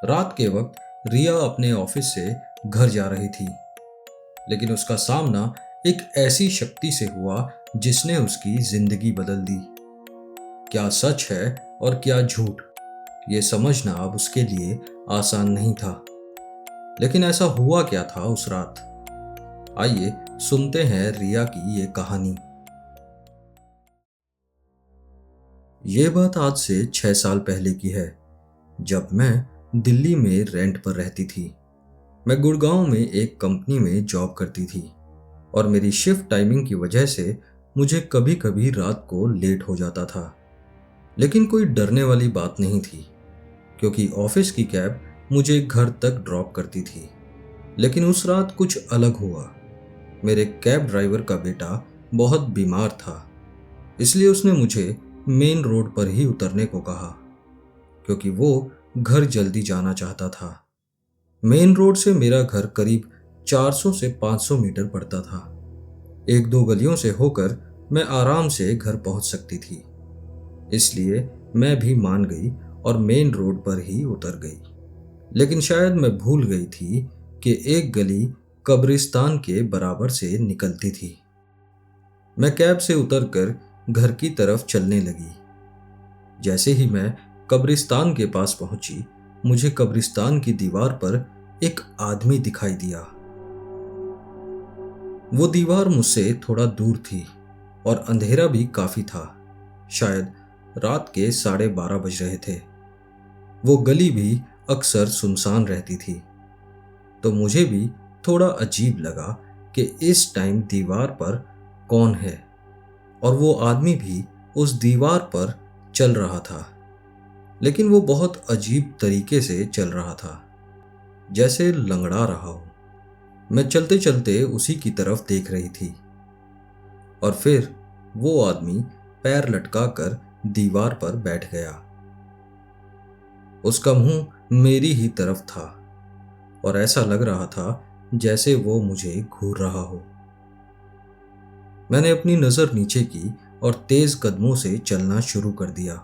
रात के वक्त रिया अपने ऑफिस से घर जा रही थी, लेकिन उसका सामना एक ऐसी शक्ति से हुआ जिसने उसकी जिंदगी बदल दी। क्या सच है और क्या झूठ, ये समझना अब उसके लिए आसान नहीं था। लेकिन ऐसा हुआ क्या था उस रात? आइए सुनते हैं रिया की ये कहानी। ये बात आज से 6 साल पहले की है, जब मैं दिल्ली में रेंट पर रहती थी। मैं गुड़गांव में एक कंपनी में जॉब करती थी और मेरी शिफ्ट टाइमिंग की वजह से मुझे कभी कभी रात को लेट हो जाता था। लेकिन कोई डरने वाली बात नहीं थी, क्योंकि ऑफिस की कैब मुझे घर तक ड्रॉप करती थी। लेकिन उस रात कुछ अलग हुआ। मेरे कैब ड्राइवर का बेटा बहुत बीमार था, इसलिए उसने मुझे मेन रोड पर ही उतरने को कहा, क्योंकि वो घर जल्दी जाना चाहता था। मेन रोड से मेरा घर करीब 400 से 500 मीटर पड़ता था। एक दो गलियों से होकर मैं आराम से घर पहुंच सकती थी, इसलिए मैं भी मान गई और मेन रोड पर ही उतर गई। लेकिन शायद मैं भूल गई थी कि एक गली कब्रिस्तान के बराबर से निकलती थी। मैं कैब से उतरकर घर की तरफ चलने लगी। जैसे ही मैं कब्रिस्तान के पास पहुंची, मुझे कब्रिस्तान की दीवार पर एक आदमी दिखाई दिया। वो दीवार मुझसे थोड़ा दूर थी और अंधेरा भी काफी था। शायद रात के 12:30 बज रहे थे। वो गली भी अक्सर सुनसान रहती थी, तो मुझे भी थोड़ा अजीब लगा कि इस टाइम दीवार पर कौन है, और वो आदमी भी उस दीवार पर चल रहा था। लेकिन वो बहुत अजीब तरीके से चल रहा था, जैसे लंगड़ा रहा हो। मैं चलते चलते उसी की तरफ देख रही थी, और फिर वो आदमी पैर लटकाकर दीवार पर बैठ गया। उसका मुंह मेरी ही तरफ था और ऐसा लग रहा था जैसे वो मुझे घूर रहा हो। मैंने अपनी नजर नीचे की और तेज कदमों से चलना शुरू कर दिया।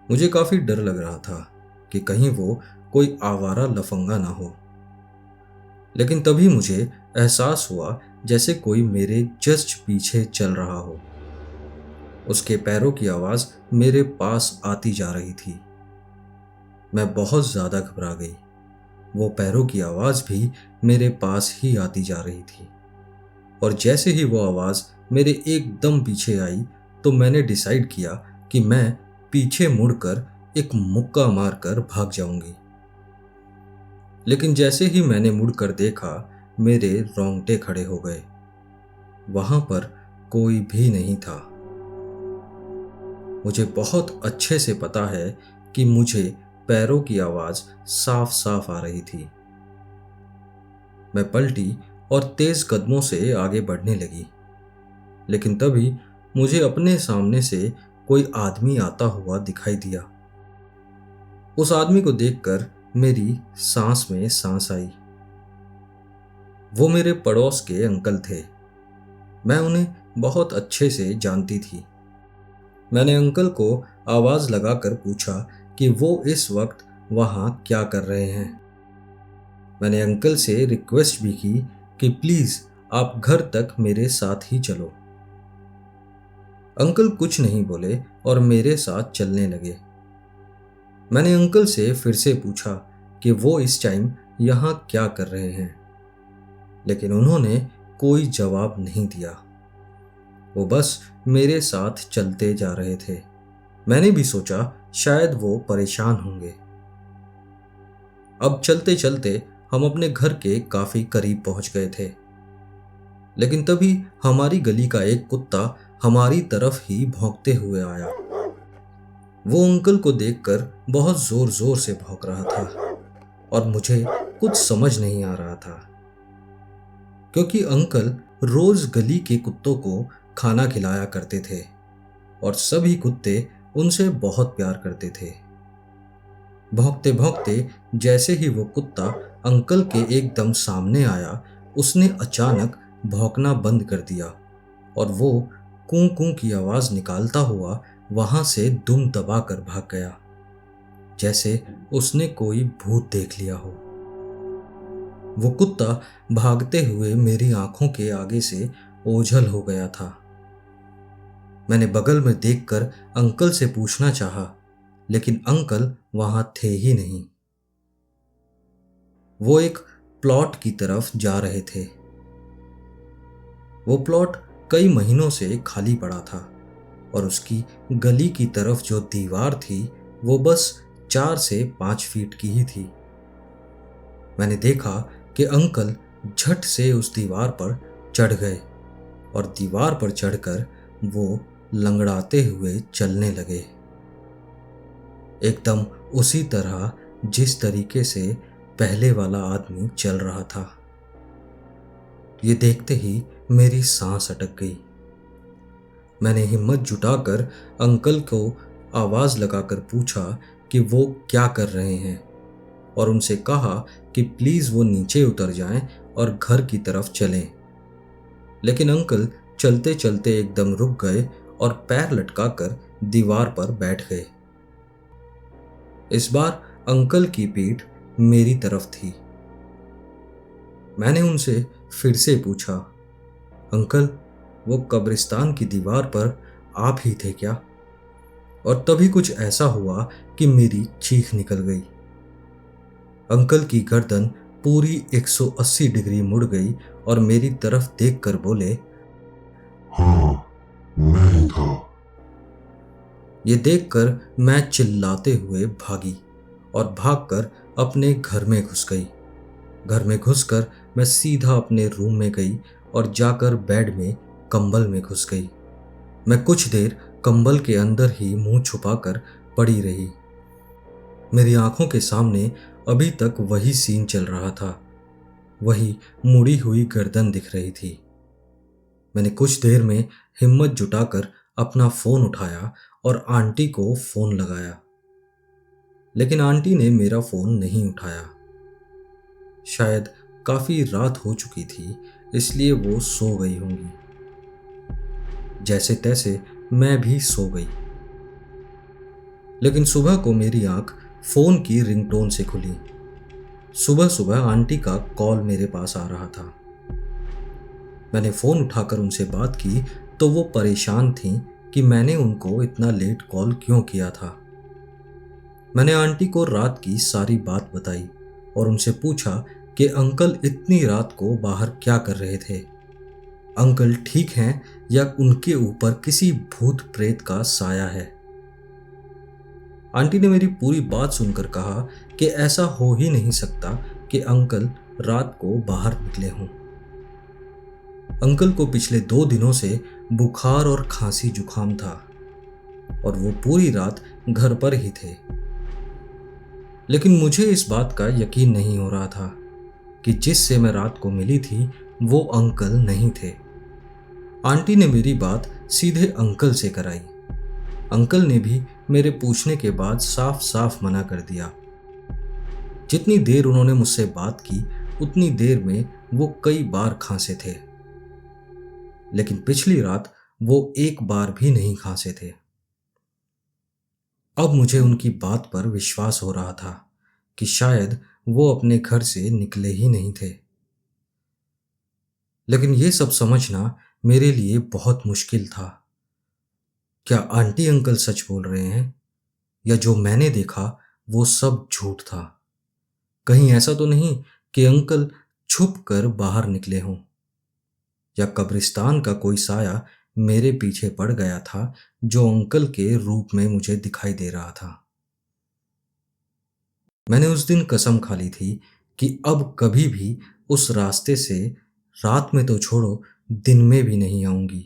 मुझे काफी डर लग रहा था कि कहीं वो कोई आवारा लफंगा ना हो। लेकिन तभी मुझे एहसास हुआ जैसे कोई मेरे जस्ट पीछे चल रहा हो। उसके पैरों की आवाज मेरे पास आती जा रही थी। मैं बहुत ज्यादा घबरा गई। वो पैरों की आवाज भी मेरे पास ही आती जा रही थी, और जैसे ही वो आवाज मेरे एकदम पीछे आई, तो मैंने डिसाइड किया कि मैं पीछे मुड़कर एक मुक्का मारकर भाग जाऊंगी। लेकिन जैसे ही मैंने मुड़कर देखा, मेरे रोंगटे खड़े हो गए। वहां पर कोई भी नहीं था। मुझे बहुत अच्छे से पता है कि मुझे पैरों की आवाज साफ साफ आ रही थी। मैं पलटी और तेज कदमों से आगे बढ़ने लगी। लेकिन तभी मुझे अपने सामने से कोई आदमी आता हुआ दिखाई दिया। उस आदमी को देखकर मेरी सांस में सांस आई। वो मेरे पड़ोस के अंकल थे। मैं उन्हें बहुत अच्छे से जानती थी। मैंने अंकल को आवाज लगाकर पूछा कि वो इस वक्त वहां क्या कर रहे हैं। मैंने अंकल से रिक्वेस्ट भी की कि प्लीज आप घर तक मेरे साथ ही चलो। अंकल कुछ नहीं बोले और मेरे साथ चलने लगे। मैंने अंकल से फिर से पूछा कि वो इस टाइम यहाँ क्या कर रहे हैं, लेकिन उन्होंने कोई जवाब नहीं दिया। वो बस मेरे साथ चलते जा रहे थे। मैंने भी सोचा शायद वो परेशान होंगे। अब चलते चलते हम अपने घर के काफी करीब पहुंच गए थे। लेकिन तभी हमारी गली का एक कुत्ता हमारी तरफ ही भौंकते हुए आया। वो अंकल को देखकर बहुत जोर जोर से भौंक रहा था, और मुझे कुछ समझ नहीं आ रहा था, क्योंकि अंकल रोज गली के कुत्तों को खाना खिलाया करते थे और सभी कुत्ते उनसे बहुत प्यार करते थे। भौंकते भौंकते जैसे ही वो कुत्ता अंकल के एकदम सामने आया, उसने अचानक भौंकना बंद कर दिया और वो कूं कूं की आवाज निकालता हुआ वहां से दुम दबाकर भाग गया। जैसे उसने कोई भूत देख लिया हो। वो कुत्ता भागते हुए मेरी आंखों के आगे से ओझल हो गया था। मैंने बगल में देखकर अंकल से पूछना चाहा, लेकिन अंकल वहां थे ही नहीं। वो एक प्लॉट की तरफ जा रहे थे। वो प्लॉट कई महीनों से खाली पड़ा था और उसकी गली की तरफ जो दीवार थी वो बस 4 से 5 फीट की ही थी। मैंने देखा कि अंकल झट से उस दीवार पर चढ़ गए और दीवार पर चढ़कर वो लंगड़ाते हुए चलने लगे, एकदम उसी तरह जिस तरीके से पहले वाला आदमी चल रहा था। ये देखते ही मेरी सांस अटक गई। मैंने हिम्मत जुटाकर अंकल को आवाज लगाकर पूछा कि वो क्या कर रहे हैं और उनसे कहा कि प्लीज वो नीचे उतर जाएं और घर की तरफ चलें। लेकिन अंकल चलते चलते एकदम रुक गए और पैर लटकाकर दीवार पर बैठ गए। इस बार अंकल की पीठ मेरी तरफ थी। मैंने उनसे फिर से पूछा, अंकल वो कब्रिस्तान की दीवार पर आप ही थे क्या? और तभी कुछ ऐसा हुआ कि मेरी चीख निकल गई। अंकल की गर्दन पूरी 180 डिग्री मुड़ गई और मेरी तरफ देखकर बोले, हाँ, मैं ही था। ये देखकर मैं चिल्लाते हुए भागी और भागकर अपने घर में घुस गई। घर में घुसकर मैं सीधा अपने रूम में गई और जाकर बेड में कंबल में घुस गई। मैं कुछ देर कंबल के अंदर ही मुंह छुपाकर पड़ी रही। मेरी आंखों के सामने अभी तक वही सीन चल रहा था, वही मुड़ी हुई गर्दन दिख रही थी। मैंने कुछ देर में हिम्मत जुटाकर अपना फोन उठाया और आंटी को फोन लगाया, लेकिन आंटी ने मेरा फोन नहीं उठाया। शायद काफी रात हो चुकी थी, इसलिए वो सो गई होंगी। जैसे तैसे मैं भी सो गई। लेकिन सुबह को मेरी आंख फोन की रिंगटोन से खुली। सुबह सुबह आंटी का कॉल मेरे पास आ रहा था। मैंने फोन उठाकर उनसे बात की तो वो परेशान थीं कि मैंने उनको इतना लेट कॉल क्यों किया था। मैंने आंटी को रात की सारी बात बताई और उनसे पूछा कि अंकल इतनी रात को बाहर क्या कर रहे थे। अंकल ठीक हैं या उनके ऊपर किसी भूत प्रेत का साया है? आंटी ने मेरी पूरी बात सुनकर कहा कि ऐसा हो ही नहीं सकता कि अंकल रात को बाहर निकले हों। अंकल को पिछले 2 दिनों से बुखार और खांसी जुकाम था और वो पूरी रात घर पर ही थे। लेकिन मुझे इस बात का यकीन नहीं हो रहा था कि जिससे मैं रात को मिली थी वो अंकल नहीं थे। आंटी ने मेरी बात सीधे अंकल से कराई। अंकल ने भी मेरे पूछने के बाद साफ साफ मना कर दिया। जितनी देर उन्होंने मुझसे बात की उतनी देर में वो कई बार खांसे थे, लेकिन पिछली रात वो एक बार भी नहीं खांसे थे। अब मुझे उनकी बात पर विश्वास हो रहा था कि शायद वो अपने घर से निकले ही नहीं थे। लेकिन ये सब समझना मेरे लिए बहुत मुश्किल था। क्या आंटी अंकल सच बोल रहे हैं या जो मैंने देखा वो सब झूठ था? कहीं ऐसा तो नहीं कि अंकल छुप कर बाहर निकले हों या कब्रिस्तान का कोई साया मेरे पीछे पड़ गया था जो अंकल के रूप में मुझे दिखाई दे रहा था। मैंने उस दिन कसम खा ली थी कि अब कभी भी उस रास्ते से रात में तो छोड़ो दिन में भी नहीं आऊंगी।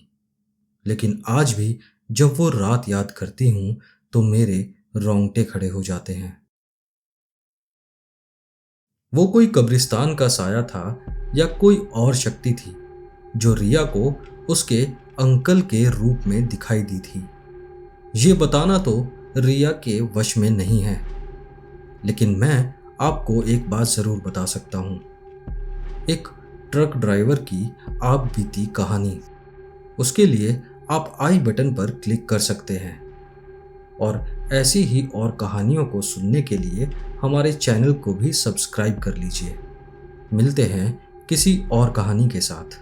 लेकिन आज भी जब वो रात याद करती हूं तो मेरे रोंगटे खड़े हो जाते हैं। वो कोई कब्रिस्तान का साया था या कोई और शक्ति थी जो रिया को उसके अंकल के रूप में दिखाई दी थी। ये बताना तो रिया के वश में नहीं है, लेकिन मैं आपको एक बात जरूर बता सकता हूं। एक ट्रक ड्राइवर की आप बीती कहानी। उसके लिए आप आई बटन पर क्लिक कर सकते हैं और ऐसी ही और कहानियों को सुनने के लिए हमारे चैनल को भी सब्सक्राइब कर लीजिए। मिलते हैं किसी और कहानी के साथ।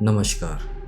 नमस्कार।